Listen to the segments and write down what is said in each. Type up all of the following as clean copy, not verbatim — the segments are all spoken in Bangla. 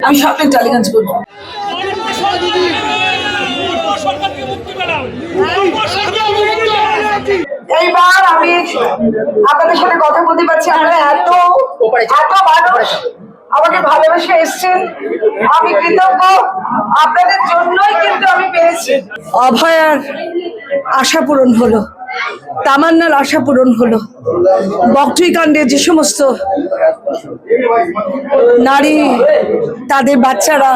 আমি স্বপ্নের টালিগঞ্জ করবো। এইবার আমি আপনাদের সাথে কথা বলতে পারছি। আপনারা এত মানুষ আমাকে ভালোবেসে এসছেন, আমি কৃতজ্ঞ। আপনাদের জন্যই কিন্তু আমি পেয়েছি। অভয়ার আশা পূরণ হলো, তামান্নার আশা পূরণ হলো। বকটুই কাণ্ডে যে সমস্ত নারী, তাদের বাচ্চারা,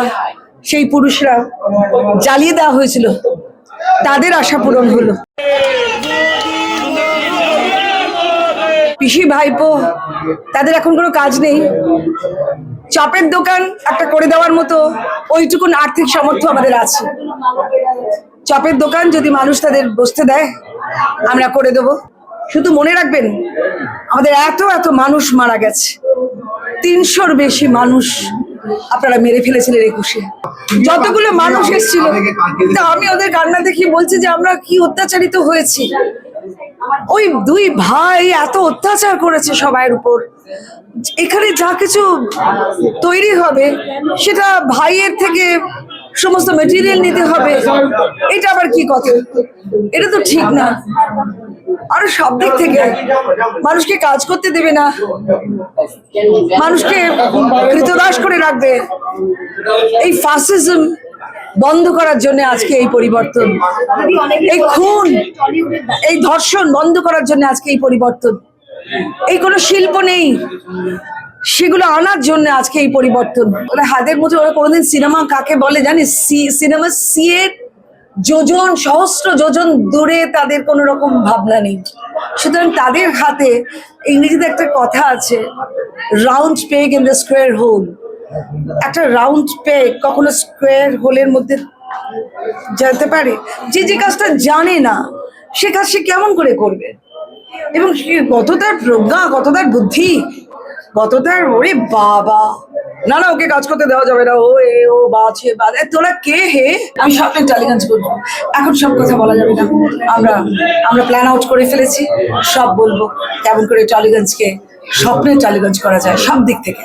সেই পুরুষরা জ্বালিয়ে দেওয়া হয়েছিল, তাদের আশা পূরণ হলো। পিসি ভাইপো, তাদের এখন কোনো কাজ নেই। চপের দোকান একটা করে দেওয়ার মতো ওইটুকুন আর্থিক সামর্থ্য আমাদের আছে। চপের দোকান যদি মানুষ তাদের বসতে দেয়, আমরা করে দেব। শুধু মনে রাখবেন, আমাদের এত এত মানুষ মারা গেছে, 300-র বেশি মানুষ আপনারা মেরে ফেলেছিলেন 21-এ। যতগুলো মানুষ এসেছিল, আমি ওদের কান্না দেখি বলছি যে আমরা কি অত্যাচারিত হয়েছি। ওই দুই ভাই এত অত্যাচার করেছে সবার উপর। এখানে যা কিছু তৈরি হবে সেটা ভাইয়ের থেকে সমস্ত মেটেরিয়াল নিতে হবে, এটা আবার কি কথা? এটা তো ঠিক না। আর সব দিক থেকে মানুষকে কাজ করতে দেবে না, মানুষকে কৃতদাস করে রাখবে। এই ফাসিজম বন্ধ করার জন্য আজকে এই পরিবর্তন, এই খুন, এই ধর্ষণ বন্ধ করার জন্য আজকে এই পরিবর্তন। এই কোনো শিল্প নেই, সেগুলো আনার জন্য আজকে এই পরিবর্তন। ওরা হাতের মুঠো, ওরা কোনোদিন সিনেমা কাকে বলে জানিস? সিনেমা সিয়ের যোজন, সহস্র যোজন দূরে তাদের কোনো রকম ভাবনা নেই। সুতরাং তাদের হাতে, ইংরেজিতে একটা কথা আছে, round peg in the square hole. একটা রাউন্ড পেগ কখনো স্কোয়ার হোলের মধ্যে যেতে পারে? যে যে কাজটা জানে না, সে কাজ সে কেমন করে করবে? এবং কত তার প্রজ্ঞা, কত তার বুদ্ধি, কত তার, ওরে বাবা, না না ওকে কাজ করতে দেওয়া যাবে না, ও বাছে বাদ। তোরা কে হে? আমি স্বপ্নের টালিগঞ্জ করবো। এখন সব কথা বলা যাবে না। আমরা প্ল্যান আউট করে ফেলেছি, সব বলবো কেমন করে টালিগঞ্জকে স্বপ্নের টালিগঞ্জ করা যায় সব দিক থেকে।